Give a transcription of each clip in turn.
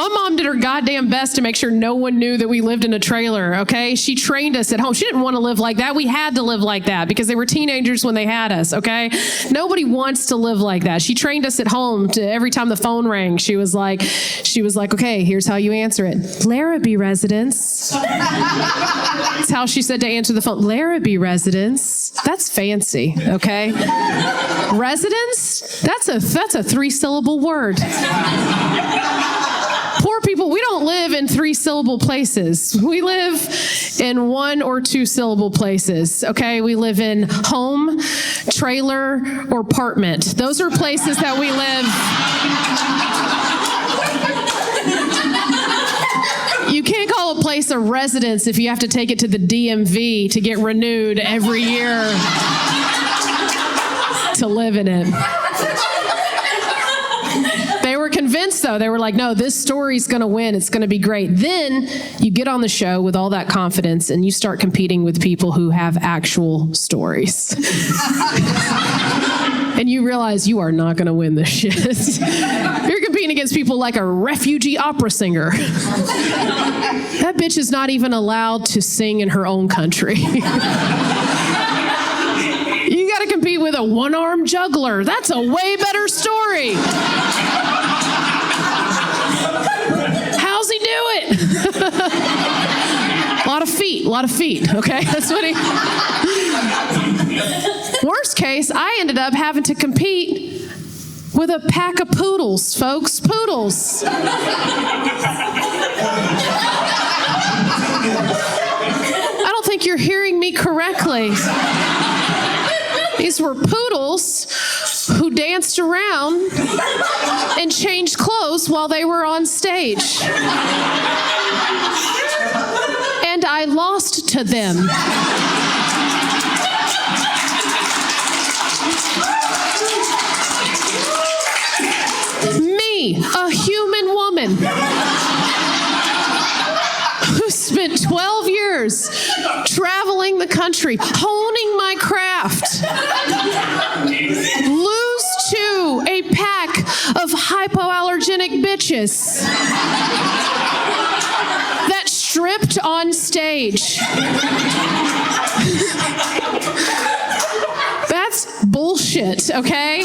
My mom did her goddamn best to make sure no one knew that we lived in a trailer, okay? She trained us at home. She didn't want to live like that. We had to live like that because they were teenagers when they had us, okay? Nobody wants to live like that. She trained us at home to every time the phone rang, she was like, okay, here's how you answer it. Larrabee residence. That's how she said to answer the phone. Larrabee residence. That's fancy, okay? Residence? That's a 3-syllable word. Poor people, we don't live in 3-syllable places. We live in 1 or 2-syllable places, okay? We live in home, trailer, or apartment. Those are places that we live. You can't call a place a residence if you have to take it to the DMV to get renewed every year to live in it. They were convinced, though. They were like, no, this story's going to win. It's going to be great. Then you get on the show with all that confidence and you start competing with people who have actual stories. And you realize you are not going to win this shit. You're competing against people like a refugee opera singer. That bitch is not even allowed to sing in her own country. You got to compete with a one-armed juggler. That's a way better story. How's he do it? A lot of feet, okay? That's what he... Worst case, I ended up having to compete with a pack of poodles, folks. Poodles. I don't think you're hearing me correctly. These were poodles who danced around and changed clothes while they were on stage. And I lost to them. Me, a human woman who spent 12 years traveling the country, honing my craft, lose to a pack of hypoallergenic bitches that stripped on stage. That's bullshit, okay?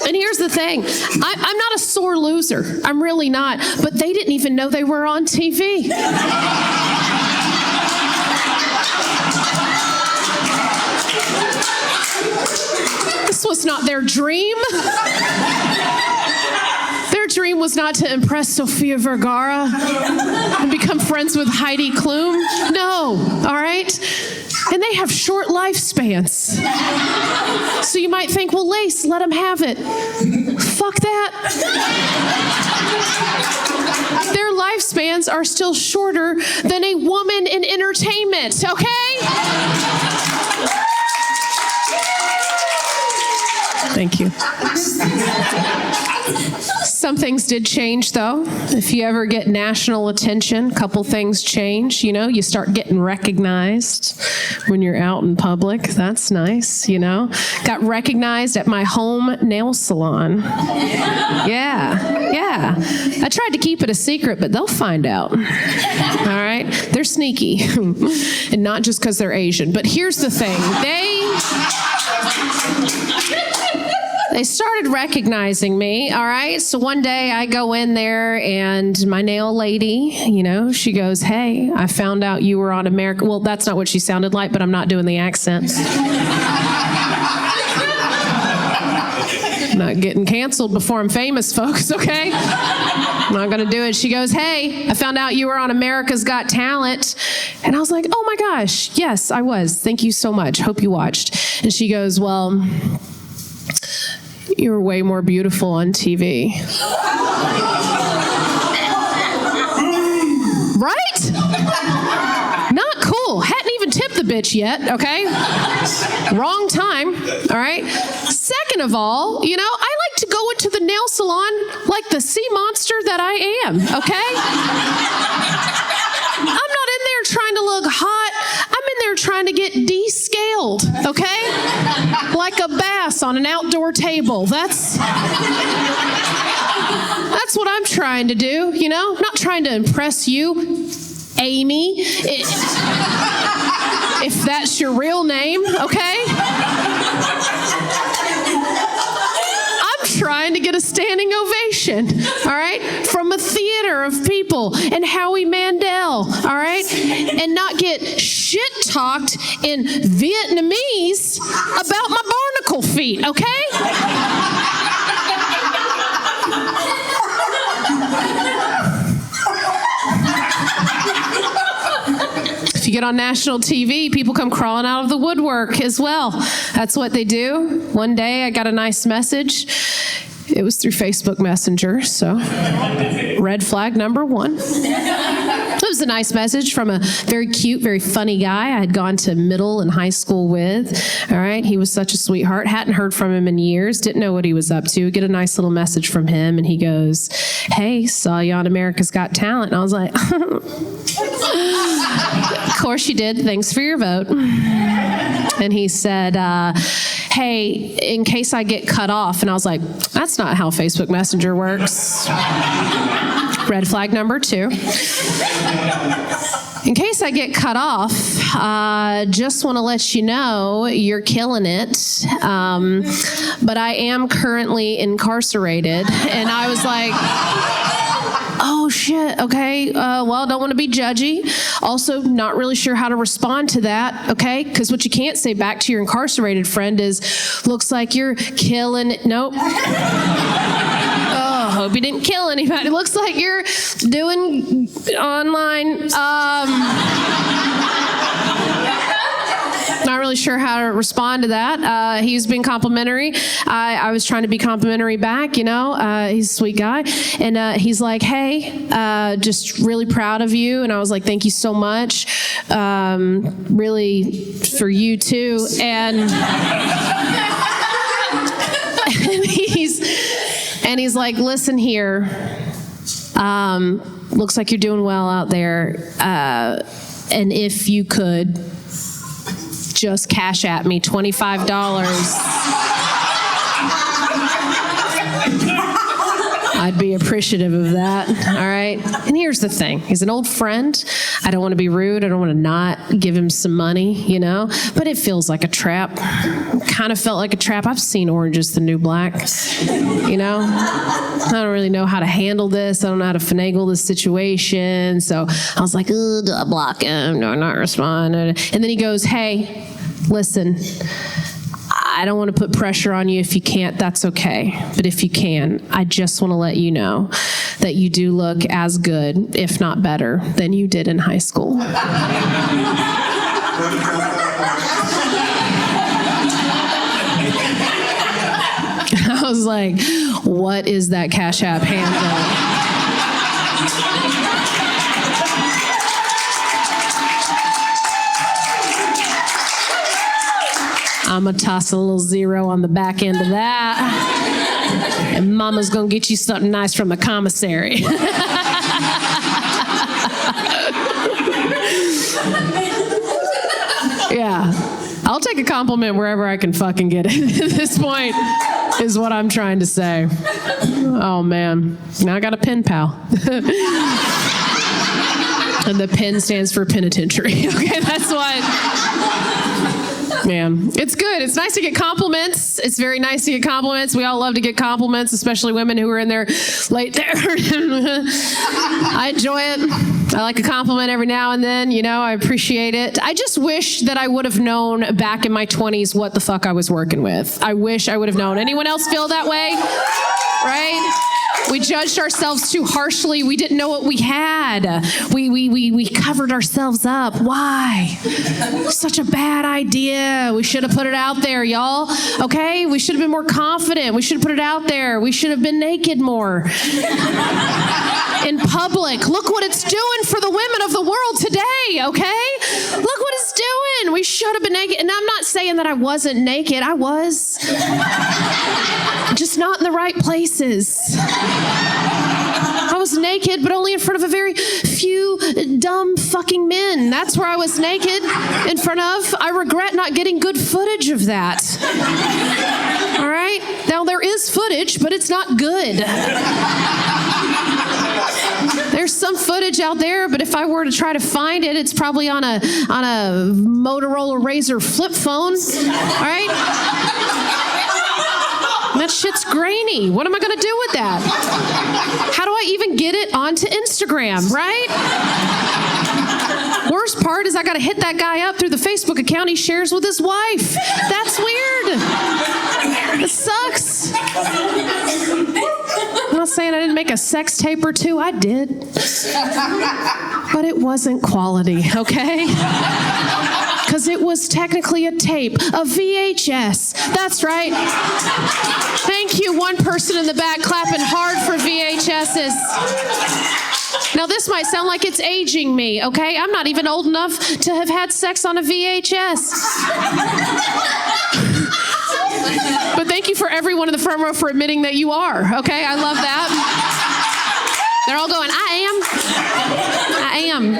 And here's the thing. I'm not a sore loser. I'm really not. But they didn't even know they were on TV. This was not their dream. Their dream was not to impress Sofia Vergara and become friends with Heidi Klum. No, all right? And they have short lifespans. So you might think, well, Lace, let them have it. Fuck that. Their lifespans are still shorter than a woman in entertainment, okay? Thank you. Some things did change, though. If you ever get national attention, a couple things change. You know, you start getting recognized when you're out in public. That's nice, you know. Got recognized at my home nail salon. Yeah. I tried to keep it a secret, but they'll find out. All right? They're sneaky. And not just because they're Asian. But here's the thing. They started recognizing me, all right? So one day I go in there and my nail lady, you know, she goes, hey, I found out you were on America. Well, that's not what she sounded like, but I'm not doing the accent. Not getting canceled before I'm famous, folks, okay? I'm not going to do it. She goes, hey, I found out you were on America's Got Talent. And I was like, oh my gosh, yes, I was. Thank you so much. Hope you watched. And she goes, well, you were way more beautiful on TV. Right? Not cool. Hadn't even tipped the bitch yet, okay? Wrong time, all right? Second of all, you know, I like to go into the nail salon like the sea monster that I am, okay? I'm not in there trying to look hot. I'm in there trying to get descaled, okay? Like a bass on an outdoor table. That's that's what I'm trying to do, not trying to impress you, Amy, if that's your real name, okay? I'm trying to get a standing ovation, all right, from a theater of people and Howie Mandel, all right, and not get shit-talked in Vietnamese about my barnacle feet, okay? If you get on national TV, people come crawling out of the woodwork as well. That's what they do. One day I got a nice message. It was through Facebook Messenger, so red flag number 1. It was a nice message from a very cute, very funny guy I had gone to middle and high school with. All right, he was such a sweetheart. Hadn't heard from him in years. Didn't know what he was up to. Get a nice little message from him, and he goes, "Hey, saw you on America's Got Talent." And I was like, "Of course you did. Thanks for your vote." And he said, "Hey, in case I get cut off." And I was like, "That's not how Facebook Messenger works." Red flag number 2. In case I get cut off, just want to let you know you're killing it. But I am currently incarcerated. And I was like, oh shit, okay, well, don't want to be judgy. Also, not really sure how to respond to that, okay? Because what you can't say back to your incarcerated friend is, looks like you're killing it. Nope. Oh, hope you didn't kill anybody. It looks like you're doing online, not really sure how to respond to that. He's been complimentary. I was trying to be complimentary back, he's a sweet guy. And he's like, "Hey, just really proud of you." And I was like, "Thank you so much. Really for you too." And he's like, "Listen here, looks like you're doing well out there. And if you could just cash at me $25, I'd be appreciative of that." All right. And here's the thing. He's an old friend. I don't want to be rude. I don't want to not give him some money, but it feels like a trap. Kind of felt like a trap. I've seen Orange is the New Black, I don't really know how to handle this. I don't know how to finagle this situation. So I was like, do I block him? No, not respond. And then he goes, "Hey, listen, I don't want to put pressure on you. If you can't, that's okay. But if you can, I just want to let you know that you do look as good, if not better, than you did in high school." I was like, what is that Cash App handle? I'm going to toss a little zero on the back end of that. And Mama's going to get you something nice from the commissary. Yeah. I'll take a compliment wherever I can fucking get it at this point, is what I'm trying to say. Oh, man. Now I got a pen pal. And the pen stands for penitentiary. Okay, that's what... Man, it's good. It's nice to get compliments. It's very nice to get compliments. We all love to get compliments, especially women who are in their late 30s. I enjoy it. I like a compliment every now and then. I appreciate it. I just wish that I would have known back in my 20s what the fuck I was working with. I wish I would have known. Anyone else feel that way? Right? We judged ourselves too harshly. We didn't know what we had. We covered ourselves up. Why? Such a bad idea. We should have put it out there, y'all. Okay? We should have been more confident. We should have put it out there. We should have been naked more. In public. Look what it's doing for the women of the world today, okay? Look what it's doing. We should have been naked. And I'm not saying that I wasn't naked. I was. Just not in the right places. I was naked, but only in front of a very few dumb fucking men. That's where I was naked in front of. I regret not getting good footage of that. All right? Now, there is footage, but it's not good. There's some footage out there, but if I were to try to find it, it's probably on a Motorola Razr flip phone, all right? That shit's grainy. What am I going to do with that? How do I even get it onto Instagram, right? Worst part is I got to hit that guy up through the Facebook account he shares with his wife. That's weird. It sucks. I'm not saying I didn't make a sex tape or two. I did. But it wasn't quality, okay? Because it was technically a tape, a VHS. That's right. Thank you, one person in the back clapping hard for VHSs. Now, this might sound like it's aging me, okay? I'm not even old enough to have had sex on a VHS. But thank you for everyone in the front row for admitting that you are, okay? I love that. They're all going, I am.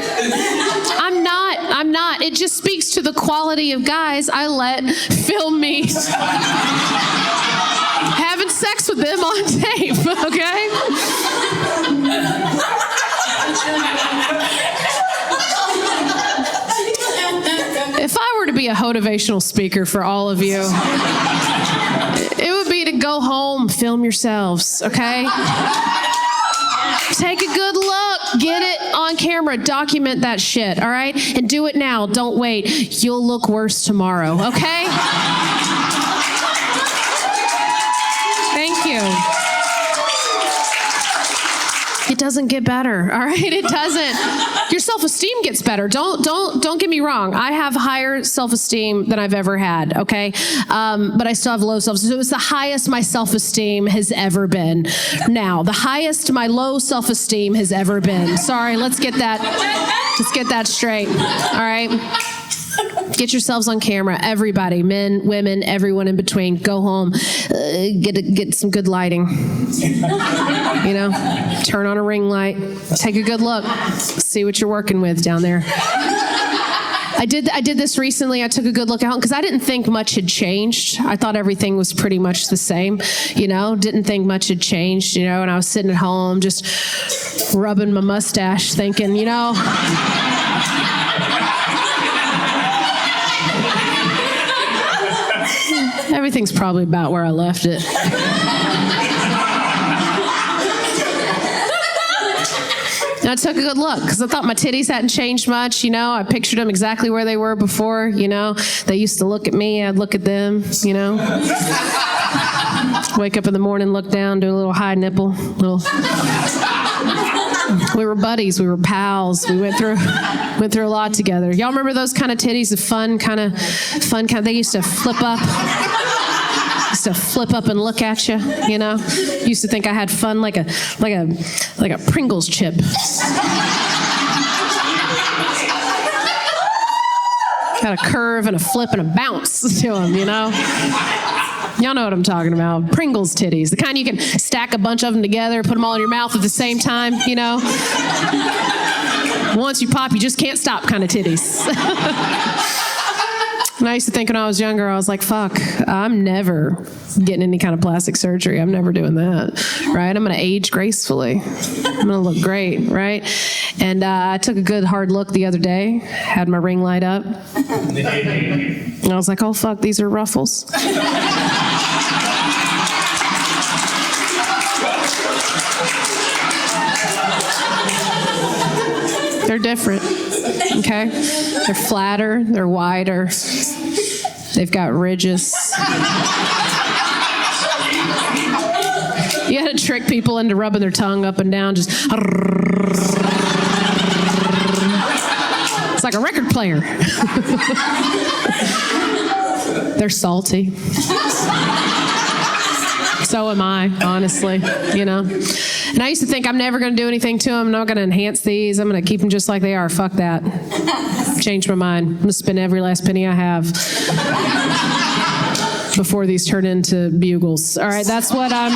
I'm not. It just speaks to the quality of guys I let film me having sex with them on tape, okay? If I were to be a motivational speaker for all of you, it would be to go home, film yourselves, okay? Take a good look, get it on camera, document that shit, all right? And do it now, don't wait. You'll look worse tomorrow, okay? Thank you. It doesn't get better, all right? It doesn't. Your self-esteem gets better. Don't get me wrong. I have higher self-esteem than I've ever had, okay? But I still have low self-esteem. So it's the highest my self-esteem has ever been. Now, the highest my low self-esteem has ever been. Sorry, let's get that straight, all right? Get yourselves on camera, everybody, men, women, everyone in between. Go home, get some good lighting. You know, turn on a ring light, take a good look, see what you're working with down there. I did this recently. I took a good look out because I didn't think much had changed. I thought everything was pretty much the same, you know, didn't think much had changed, you know, and I was sitting at home just rubbing my mustache thinking, you know, everything's probably about where I left it. And I took a good look because I thought my titties hadn't changed much, you know. I pictured them exactly where they were before, you know. They used to look at me, I'd look at them, you know. Wake up in the morning, look down, do a little high nipple, We were buddies, we were pals, we went through a lot together. Y'all remember those kind of titties, the fun kind of, they used to flip up. And look at you, you know. Used to think I had fun like a Pringles chip. Got a curve and a flip and a bounce to them, you know. Y'all know what I'm talking about. Pringles titties, the kind you can stack a bunch of them together, put them all in your mouth at the same time, you know. Once you pop, you just can't stop kind of titties. And I used to think when I was younger, I was like, fuck, I'm never getting any kind of plastic surgery. I'm never doing that, right? I'm going to age gracefully. I'm going to look great, right? And I took a good hard look the other day, had my ring light up. And I was like, oh, fuck, these are ruffles. They're different, okay? They're flatter, they're wider, they've got ridges. You gotta trick people into rubbing their tongue up and down, just... It's like a record player. They're salty. So am I, honestly, you know. And I used to think I'm never going to do anything to them. I'm not going to enhance these. I'm going to keep them just like they are. Fuck that. Changed my mind. I'm going to spend every last penny I have before these turn into bugles. All right, that's what I'm...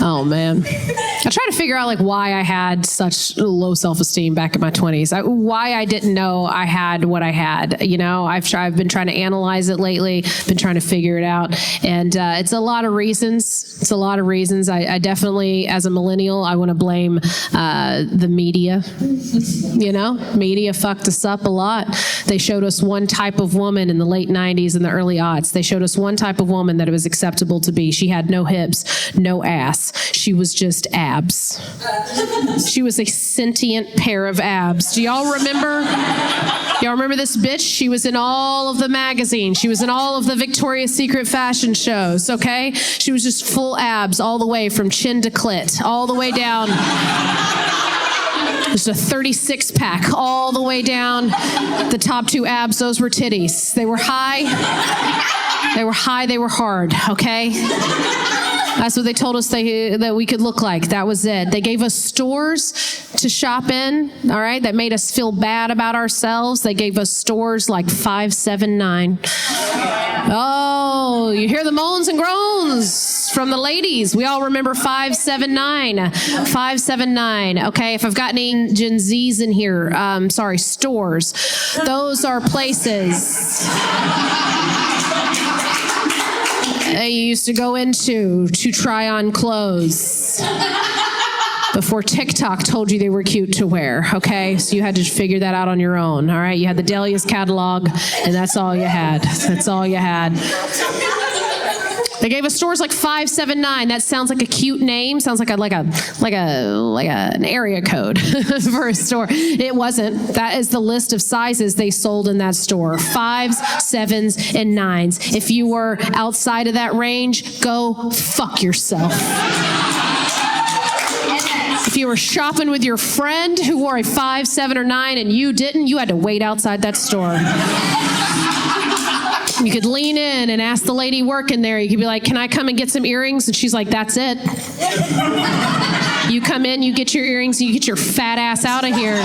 Oh, man. I try to figure out like why I had such low self-esteem back in my 20s. Why I didn't know I had what I had. You know, I've been trying to analyze it lately, been trying to figure it out. And it's a lot of reasons. It's a lot of reasons. I definitely, as a millennial, I want to blame the media. You know, media fucked us up a lot. They showed us one type of woman in the late 90s and the early aughts. They showed us one type of woman that it was acceptable to be. She had no hips, no ass. She was just abs. She was a sentient pair of abs. Do y'all remember? Y'all remember this bitch? She was in all of the magazines. She was in all of the Victoria's Secret fashion shows, okay? She was just full abs all the way from chin to clit, all the way down. Just a 36 pack all the way down. The top two abs, those were titties. They were high. They were high, they were hard, okay? That's what they told us that we could look like. That was it. They gave us stores to shop in, all right, that made us feel bad about ourselves. They gave us stores like 579. Oh, you hear the moans and groans from the ladies. We all remember 579. 579. Okay, if I've got any Gen Zs in here, stores. Those are places you used to go into to try on clothes before TikTok told you they were cute to wear, okay? So you had to figure that out on your own, all right? You had the Delia's catalog, and that's all you had. That's all you had. They gave us stores like 579. That sounds like a cute name. Sounds like an area code for a store. It wasn't. That is the list of sizes they sold in that store. 5s, 7s, and 9s. If you were outside of that range, go fuck yourself. If you were shopping with your friend who wore a 5, 7, or 9 and you didn't, you had to wait outside that store. You could lean in and ask the lady working there. You could be like, can I come and get some earrings? And she's like, that's it. You come in, you get your earrings, and you get your fat ass out of here.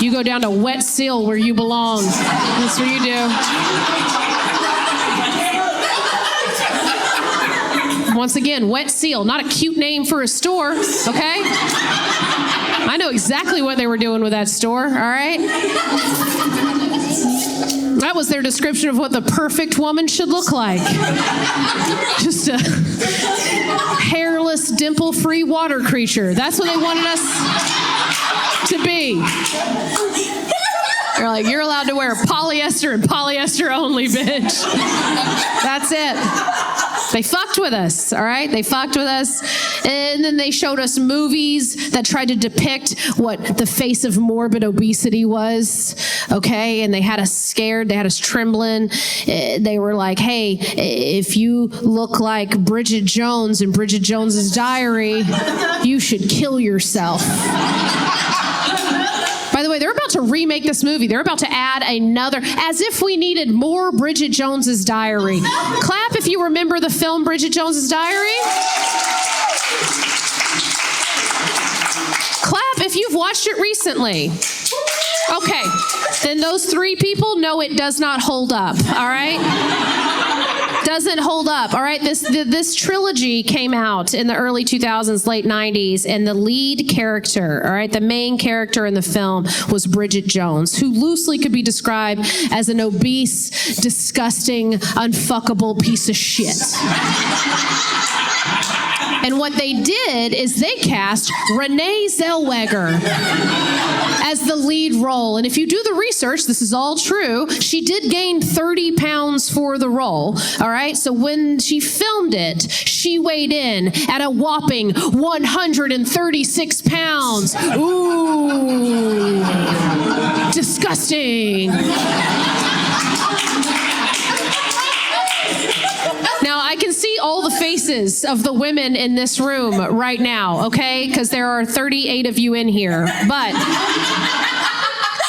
You go down to Wet Seal where you belong. That's what you do. Once again, Wet Seal, not a cute name for a store, okay? I know exactly what they were doing with that store, all right? That was their description of what the perfect woman should look like. Just a hairless, dimple-free water creature. That's what they wanted us to be. They're like, you're allowed to wear polyester and polyester only, bitch. That's it. They fucked with us, all right? They fucked with us. And then they showed us movies that tried to depict what the face of morbid obesity was, okay? And they had us scared. They had us trembling. They were like, hey, if you look like Bridget Jones in Bridget Jones's Diary, you should kill yourself. By the way, they're about to remake this movie. They're about to add another, as if we needed more Bridget Jones's Diary. Clap if you remember the film Bridget Jones's Diary. Clap if you've watched it recently. Okay, then those 3 people know it does not hold up, all right? Doesn't hold up, all right? This trilogy came out in the early 2000s, late 90s, and the lead character, all right, the main character in the film was Bridget Jones, who loosely could be described as an obese, disgusting, unfuckable piece of shit. And what they did is they cast Renee Zellweger as the lead role. And if you do the research, this is all true, she did gain 30 pounds for the role, all right? So when she filmed it, she weighed in at a whopping 136 pounds. Ooh, disgusting. Now, I can see all the faces of the women in this room right now, okay? Because there are 38 of you in here. But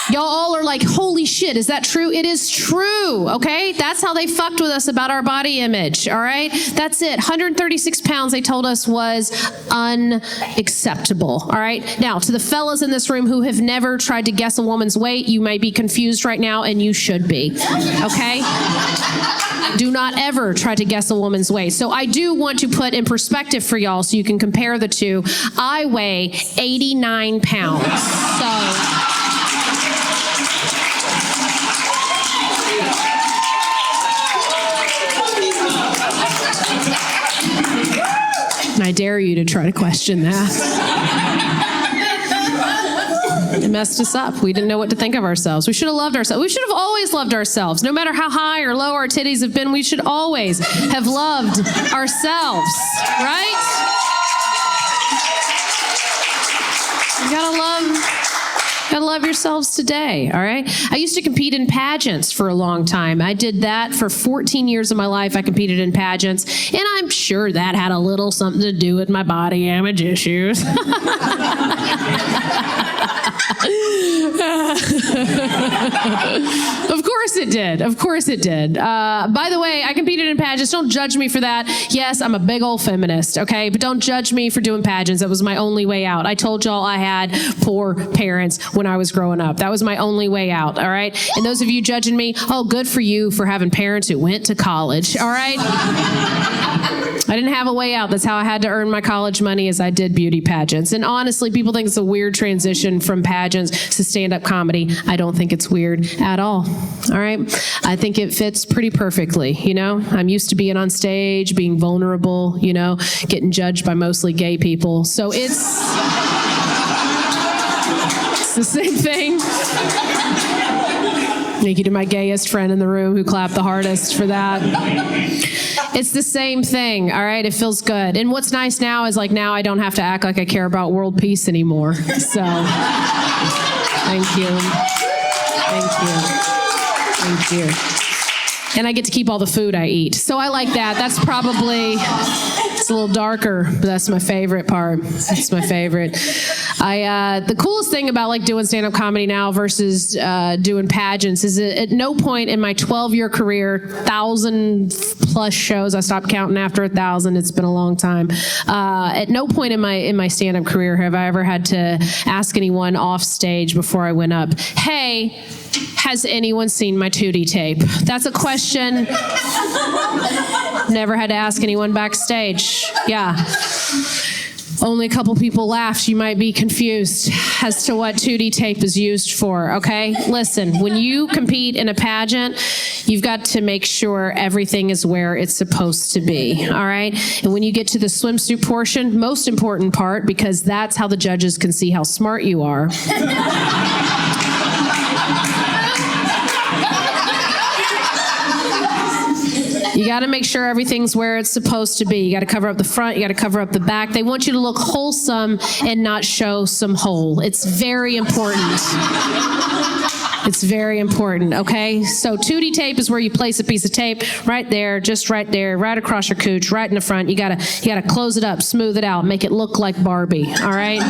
y'all all are like, holy shit, is that true? It is true, okay? That's how they fucked with us about our body image, all right? That's it. 136 pounds, they told us, was unacceptable, all right? Now, to the fellas in this room who have never tried to guess a woman's weight, you may be confused right now, and you should be, okay? Do not ever try to guess a woman's weight. So I do want to put in perspective for y'all so you can compare the two. I weigh 89 pounds. I dare you to try to question that. It messed us up. We didn't know what to think of ourselves. We should have loved ourselves. We should have always loved ourselves. No matter how high or low our titties have been, we should always have loved ourselves, right? You gotta love yourselves today, all right? I used to compete in pageants for a long time. I did that for 14 years of my life. I competed in pageants, and I'm sure that had a little something to do with my body image issues. Of course it did. Of course it did. By the way, I competed in pageants. Don't judge me for that. Yes, I'm a big old feminist, okay? But don't judge me for doing pageants. That was my only way out. I told y'all I had poor parents when I was growing up. That was my only way out, all right? And those of you judging me, oh, good for you for having parents who went to college, all right? I didn't have a way out. That's how I had to earn my college money, as I did beauty pageants. And honestly, people think it's a weird transition from pageants to stand-up comedy. I don't think it's weird at all right? I think it fits pretty perfectly, you know? I'm used to being on stage, being vulnerable, you know, getting judged by mostly gay people. So it's the same thing. Thank you to my gayest friend in the room who clapped the hardest for that. It's the same thing, all right? It feels good. And what's nice now is, like, now I don't have to act like I care about world peace anymore. So, thank you. Thank you. Thank you. And I get to keep all the food I eat. So I like that. That's probably, it's a little darker, but that's my favorite part. That's my favorite. The coolest thing about, like, doing stand-up comedy now versus doing pageants is that at no point in my 12-year career, 1,000+ shows, I stopped counting after 1,000. It's been a long time. At no point in my stand-up career have I ever had to ask anyone off stage before I went up, hey, has anyone seen my Tootie tape? That's a question. Never had to ask anyone backstage. Yeah. Only a couple people laughed. You might be confused as to what Tootie tape is used for, okay? Listen, when you compete in a pageant, you've got to make sure everything is where it's supposed to be, all right? And when you get to the swimsuit portion, most important part, because that's how the judges can see how smart you are. You got to make sure everything's where it's supposed to be. You got to cover up the front. You got to cover up the back. They want you to look wholesome and not show some hole. It's very important. It's very important, okay? So Tootie tape is where you place a piece of tape right there, just right there, right across your cooch, right in the front. You gotta close it up, smooth it out, make it look like Barbie, all right?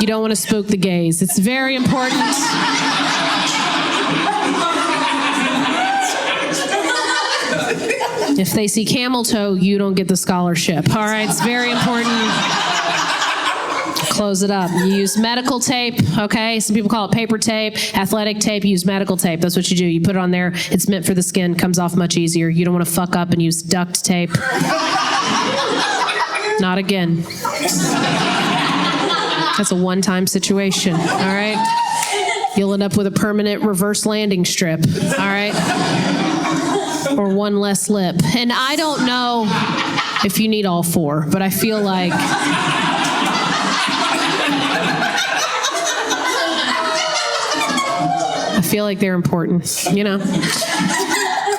You don't want to spook the gays. It's very important. If they see camel toe, you don't get the scholarship. All right, it's very important. Close it up. You use medical tape, okay? Some people call it paper tape, athletic tape. You use medical tape. That's what you do. You put it on there. It's meant for the skin. Comes off much easier. You don't want to fuck up and use duct tape. Not again. That's a one-time situation, all right? You'll end up with a permanent reverse landing strip, all right? Or one less lip. And I don't know if you need all four, but I feel like they're important, you know?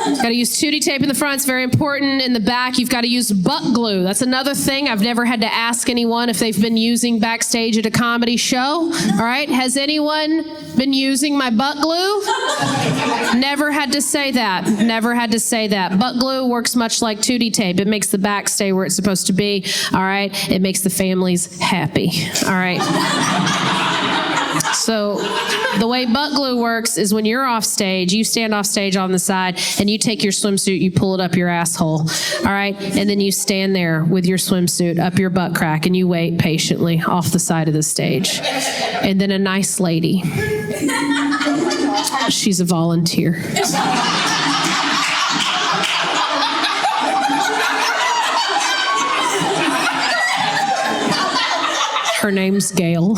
Got to use Tootie tape in the front. It's very important. In the back, you've got to use butt glue. That's another thing I've never had to ask anyone if they've been using backstage at a comedy show. All right? Has anyone been using my butt glue? Never had to say that. Never had to say that. Butt glue works much like Tootie tape. It makes the back stay where it's supposed to be. All right? It makes the families happy. All right? So the way butt glue works is when you're off stage, you stand off stage on the side and you take your swimsuit, you pull it up your asshole, all right? And then you stand there with your swimsuit up your butt crack and you wait patiently off the side of the stage. And then a nice lady, she's a volunteer. Her name's Gail.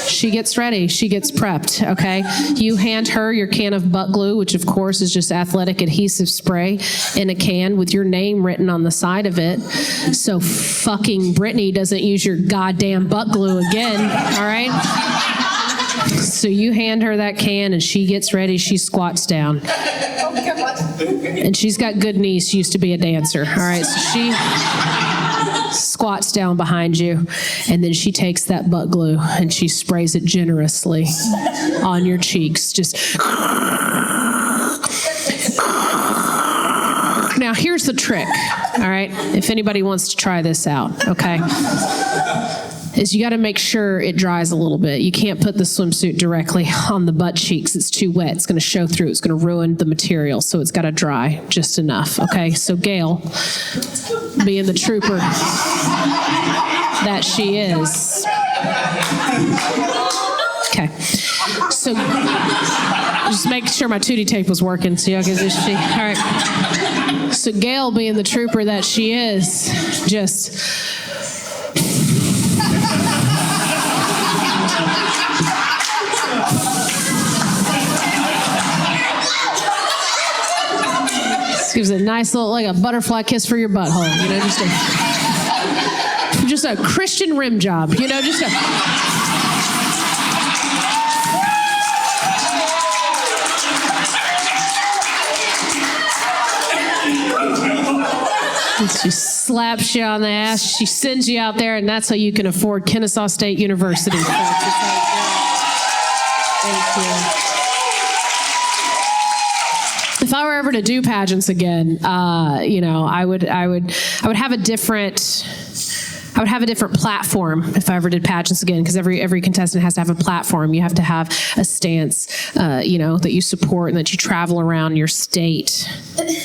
She gets ready. She gets prepped, okay? You hand her your can of butt glue, which of course is just athletic adhesive spray in a can with your name written on the side of it. So fucking Brittany doesn't use your goddamn butt glue again, all right? So you hand her that can and she gets ready. She squats down. And she's got good knees. She used to be a dancer, all right? So she squats down behind you, and then she takes that butt glue and she sprays it generously on your cheeks. Just. Now, here's the trick, all right? If anybody wants to try this out, okay? Is you got to make sure it dries a little bit. You can't put the swimsuit directly on the butt cheeks. It's too wet. It's going to show through. It's going to ruin the material. So it's got to dry just enough. Okay, so Gail, being the trooper that she is. Okay, so just make sure my tootie tape was working. So y'all can just see. All right. So Gail, being the trooper that she is, just. Gives it a nice little, like a butterfly kiss for your butthole, you know, just a Christian rim job, you know, just a. She slaps you on the ass, she sends you out there, and that's how you can afford Kennesaw State University. Thank you. If I were ever to do pageants again, you know, I would have a different platform if I ever did pageants again, because every contestant has to have a platform. You have to have a stance, you know, that you support and that you travel around your state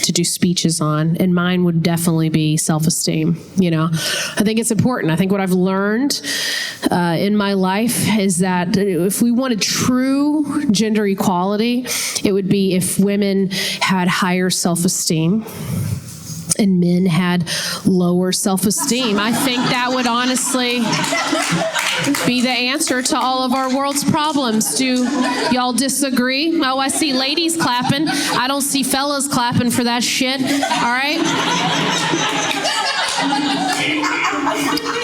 to do speeches on. And mine would definitely be self-esteem. You know, I think it's important. I think what I've learned in my life is that if we wanted true gender equality, it would be if women had higher self-esteem and men had lower self-esteem. I think that would honestly be the answer to all of our world's problems. Do y'all disagree? Oh, I see ladies clapping. I don't see fellas clapping for that shit. All right?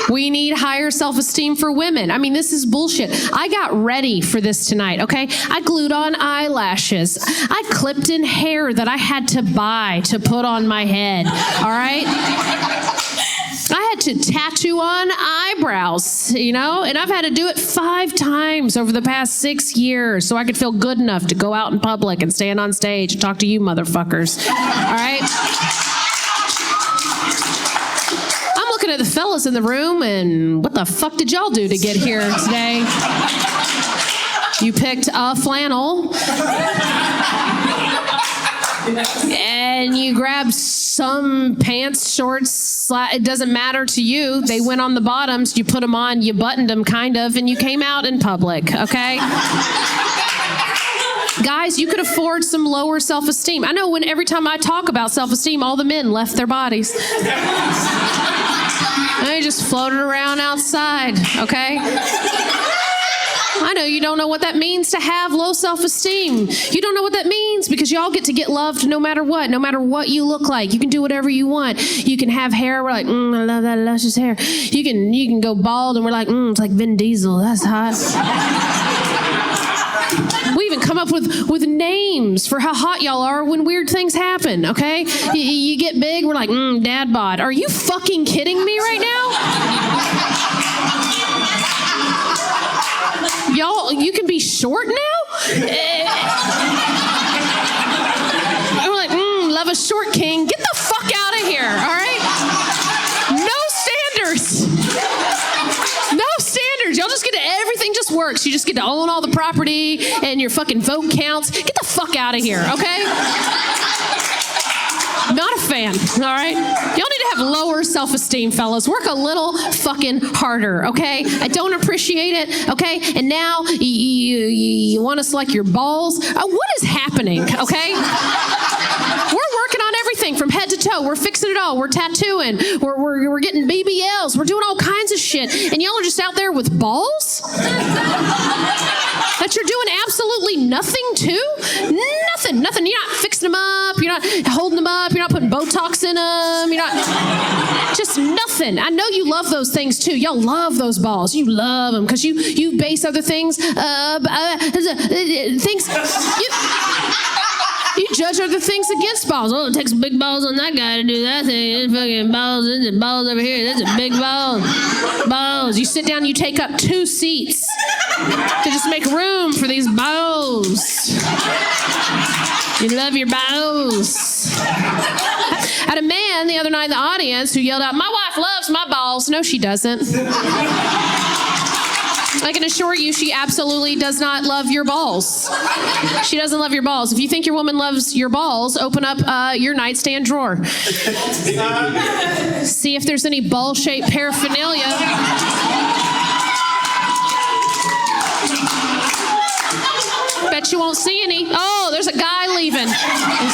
We need higher self-esteem for women. I mean, this is bullshit. I got ready for this tonight, okay? I glued on eyelashes. I clipped in hair that I had to buy to put on my head, all right? I had to tattoo on eyebrows, you know, and I've had to do it 5 times over the past 6 years so I could feel good enough to go out in public and stand on stage and talk to you motherfuckers, all right? At the fellas in the room, and what the fuck did y'all do to get here today? You picked a flannel and you grabbed some pants, shorts, it doesn't matter to you. They went on the bottoms, you put them on, you buttoned them kind of, and you came out in public, okay? Guys, you could afford some lower self-esteem. I know when every time I talk about self-esteem, all the men left their bodies. They just floated around outside, okay? I know you don't know what that means to have low self-esteem. You don't know what that means because y'all get to get loved no matter what you look like. You can do whatever you want. You can have hair, we're like, I love that luscious hair. You can go bald and we're like, it's like Vin Diesel, that's hot. We even come up with names for how hot y'all are when weird things happen, okay? You get big, we're like, dad bod. Are you fucking kidding me right now? Y'all, you can be short now? And we're like, love a short king. Get the fuck out of here, all right? No standards. No standards. Y'all just get everything works. You just get to own all the property and your fucking vote counts. Get the fuck out of here, okay? Not a fan, all right? Y'all need to have lower self-esteem, fellas. Work a little fucking harder, okay? I don't appreciate it, okay? And now you want to select your balls? What is happening, okay? We're working on everything from head to toe. We're fixing it all. We're tattooing. We're getting BBLs. We're doing all kinds of shit. And y'all are just out there with balls? That you're doing absolutely nothing to? Nothing. You're not fixing them up. You're not holding them up. You're not putting Botox in them. You're not, just nothing. I know you love those things too. Y'all love those balls. You love them because you base other things, you judge other things against balls. Oh, it takes big balls on that guy to do that thing. There's fucking balls. There's balls over here. That's a big ball. Balls. You sit down, you take up 2 seats to just make room for these balls. You love your balls. I had a man the other night in the audience who yelled out, "My wife loves my balls." No, she doesn't. I can assure you she absolutely does not love your balls. She doesn't love your balls. If you think your woman loves your balls, open up your nightstand drawer. See if there's any ball-shaped paraphernalia. Bet you won't see any. Oh, there's a guy leaving. As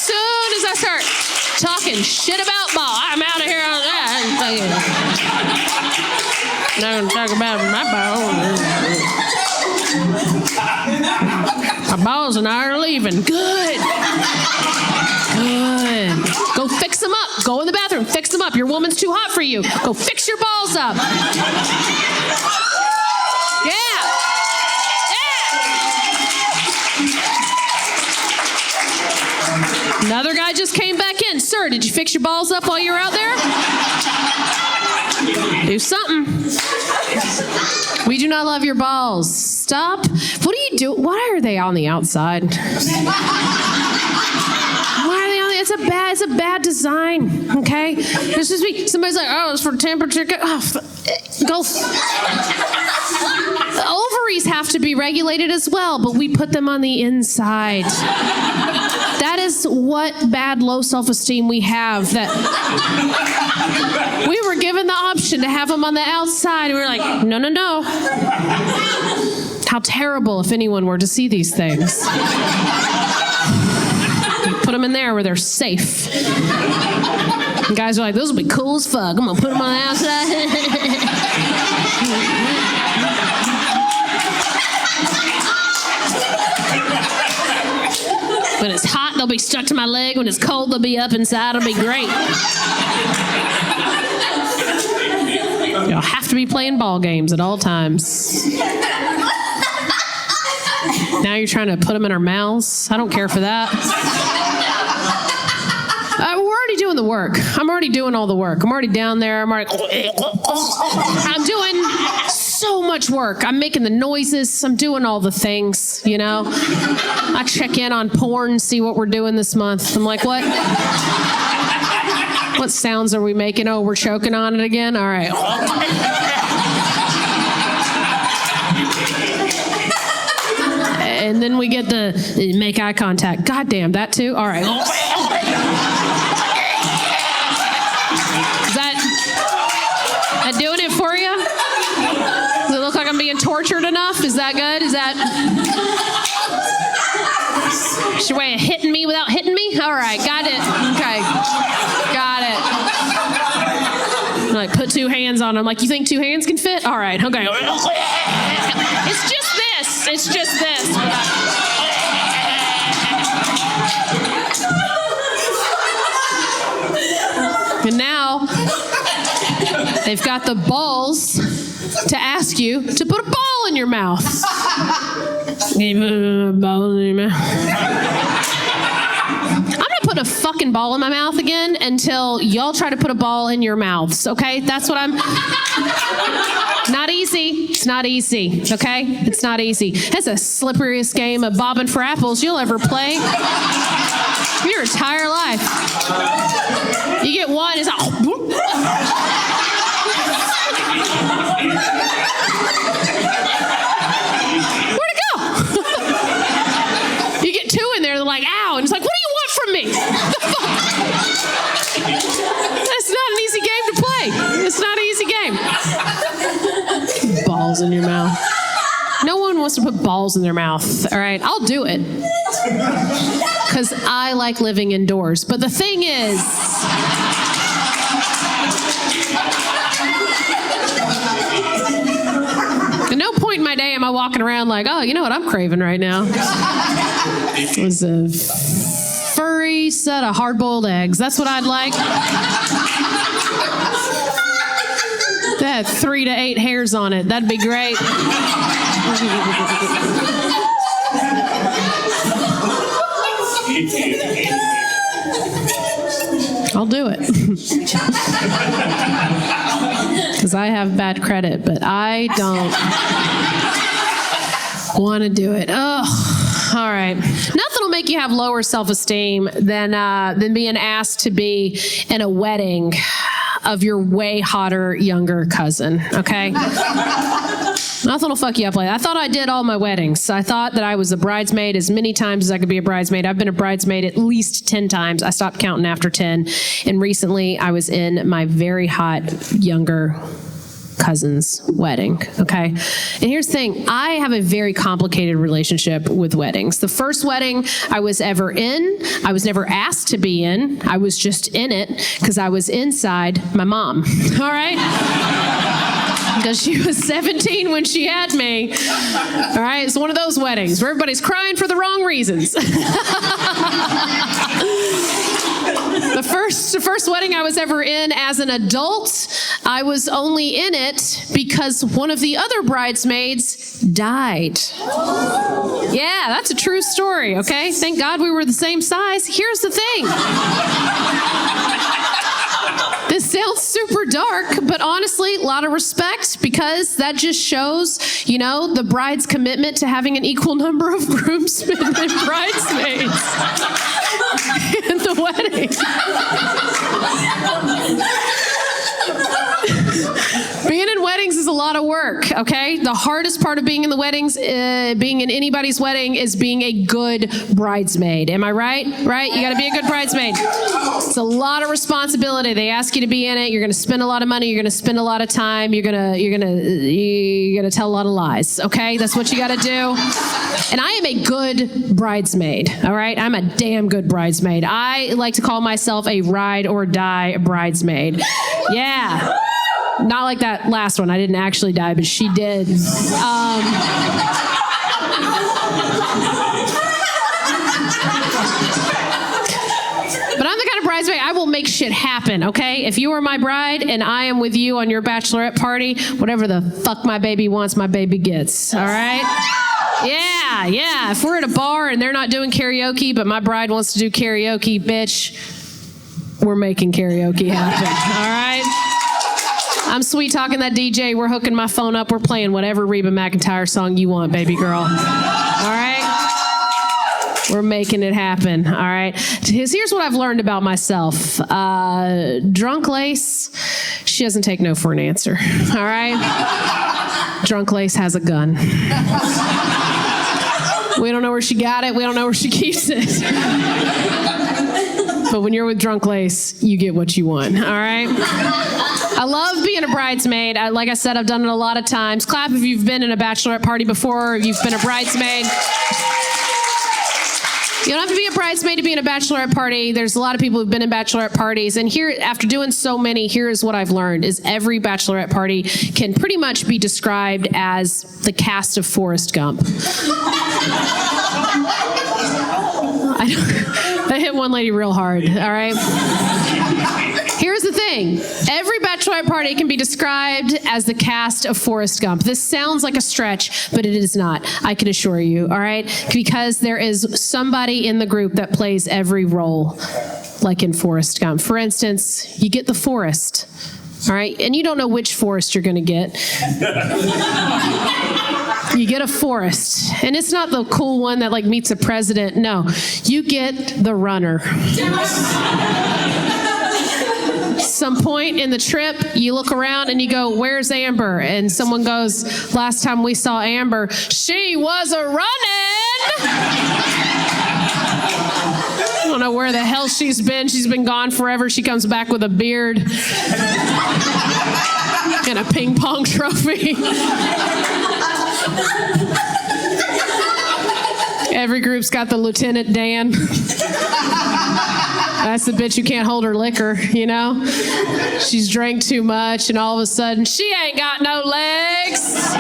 soon as I start talking shit about ball, I'm out of here. Not gonna talk about my balls. My balls and I are leaving. Good. Go fix them up. Go in the bathroom. Fix them up. Your woman's too hot for you. Go fix your balls up. Another guy just came back in. Sir, did you fix your balls up while you were out there? Do something. We do not love your balls. Stop. What do you do? Why are they on the outside? Why are they on the It's a bad design, okay? This is me. Somebody's like, oh, it's for temperature. Go. The ovaries have to be regulated as well, but we put them on the inside. That is what bad low self-esteem we have. That we were given the option to have them on the outside, and we were like, no. How terrible if anyone were to see these things. Put them in there where they're safe. And guys are like, those will be cool as fuck. I'm gonna put them on the outside. When it's hot, they'll be stuck to my leg. When it's cold, they'll be up inside. It'll be great. You'll have to be playing ball games at all times. Now you're trying to put them in our mouths. I don't care for that. We're already doing the work. I'm already doing all the work. I'm already down there. I'm doing so much work. I'm making the noises. I'm doing all the things, you know. I check in on porn, see what we're doing this month. I'm like, what? What sounds are we making? Oh, we're choking on it again? All right. And then we get the make eye contact. God damn, that too? All right. Is that doing it for you? Does it look like I'm being tortured enough? Is that good? Is that... Is your way of hitting me without hitting me? All right, got it. Okay, got it. Like, put 2 hands on them. Like, you think 2 hands can fit? All right, okay. It's just this. It's just this. And now, they've got the balls to ask you to put a ball in your mouth. I'm not putting a fucking ball in my mouth again until y'all try to put a ball in your mouths, okay? That's what I'm... Not easy. It's not easy, okay? It's not easy. It's the slipperiest game of bobbing for apples you'll ever play your entire life. You get one, it's like... balls in your mouth. No one wants to put balls in their mouth, all right? I'll do it. Because I like living indoors. But the thing is, at no point in my day am I walking around like, oh, you know what I'm craving right now? It was a furry set of hard-boiled eggs. That's what I'd like. That had 3 to 8 hairs on it. That'd be great. I'll do it. Because I have bad credit, but I don't want to do it. Oh, all right. Nothing will make you have lower self-esteem than being asked to be in a wedding of your way hotter younger cousin, okay? Nothing will fuck you up like that. I thought I did all my weddings. I thought that I was a bridesmaid as many times as I could be a bridesmaid. I've been a bridesmaid at least 10 times. I stopped counting after 10. And recently I was in my very hot younger cousin's wedding, okay? And here's the thing. I have a very complicated relationship with weddings. The first wedding I was ever in, I was never asked to be in. I was just in it because I was inside my mom, all right? Because she was 17 when she had me. All right, it's one of those weddings where everybody's crying for the wrong reasons. The first wedding I was ever in as an adult, I was only in it because one of the other bridesmaids died. Yeah, that's a true story, okay? Thank God we were the same size. Here's the thing. This sounds super dark, but honestly, a lot of respect because that just shows, you know, the bride's commitment to having an equal number of groomsmen and bridesmaids in the wedding. Being in weddings is a lot of work, okay? The hardest part of being in the weddings, being in anybody's wedding, is being a good bridesmaid. Am I right? Right? You got to be a good bridesmaid. It's a lot of responsibility. They ask you to be in it. You're going to spend a lot of money. You're going to spend a lot of time. You're going to tell a lot of lies, okay? That's what you got to do. And I am a good bridesmaid, all right? I'm a damn good bridesmaid. I like to call myself a ride or die bridesmaid. Yeah. Not like that last one. I didn't actually die, but she did. But I'm the kind of bridesmaid, I will make shit happen, okay? If you are my bride and I am with you on your bachelorette party, whatever the fuck my baby wants, my baby gets, all right? Yeah. If we're at a bar and they're not doing karaoke, but my bride wants to do karaoke, bitch, we're making karaoke happen, all right? I'm sweet talking that DJ. We're hooking my phone up. We're playing whatever Reba McEntire song you want, baby girl. All right? We're making it happen. All right? Here's what I've learned about myself. Drunk Lace, she doesn't take no for an answer. All right? Drunk Lace has a gun. We don't know where she got it. We don't know where she keeps it. But when you're with Drunk Lace, you get what you want. All right? I love being a bridesmaid. Like I said, I've done it a lot of times. Clap if you've been in a bachelorette party before, or if you've been a bridesmaid. You don't have to be a bridesmaid to be in a bachelorette party. There's a lot of people who've been in bachelorette parties. And here, after doing so many, here's what I've learned, is every bachelorette party can pretty much be described as the cast of Forrest Gump. I hit one lady real hard, all right? Here's the thing. Every bachelorette party can be described as the cast of Forrest Gump. This sounds like a stretch, but it is not. I can assure you, all right? Because there is somebody in the group that plays every role, like in Forrest Gump. For instance, you get the forest, all right? And you don't know which forest you're going to get. You get a forest, and it's not the cool one that like meets a president. No, you get the runner. Some point in the trip, you look around and you go, where's Amber? And someone goes, last time we saw Amber, she was a running. don't know where the hell she's been. She's been gone forever. She comes back with a beard and a ping pong trophy. Every group's got the Lieutenant Dan. That's the bitch who can't hold her liquor, you know? She's drank too much, and all of a sudden, she ain't got no legs.